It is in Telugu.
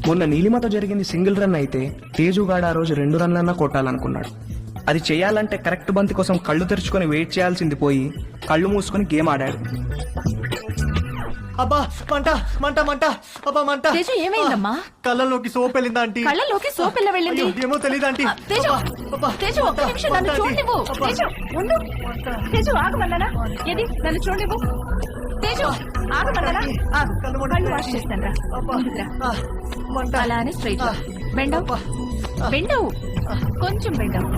మొన్న నీలిమతో జరిగింది సింగిల్ రన్ అయితే తేజుగాడు ఆ రోజు 2 రన్లన్నా కొట్టాలనుకున్నాడు. అది చేయాలంటే కరెక్ట్ బంతి కోసం కళ్ళు తెరుచుకొని వెయిట్ చేయాల్సింది పోయి కళ్ళు మూసుకొని గేమ్ ఆడాడు. అబ్బా మంట మంట మంట అబ్బా మంట. తేజు ఏమైందమ్మా? కళ్ళలోకి సోప్ వెళ్ళిందా ఆంటీ? కళ్ళలోకి సోప్ ఎలా వెళ్ళింది? ఏమో తెలియదు ఆంటీ. తేజు తేజు ఒక్క నిమిషం నన్ను చూడనివ్వు. తేజు ఉండు. తేజు ఆగమన్నానా? ఏది నన్ను చూడనివ్వు. తేజు ఆగమన్నానా? ఆగు. కళ్ళు వాష్ చేస్తాను రా. అలానే స్ట్రైట్ బెండవు బెండవు కొంచెం బెండవు.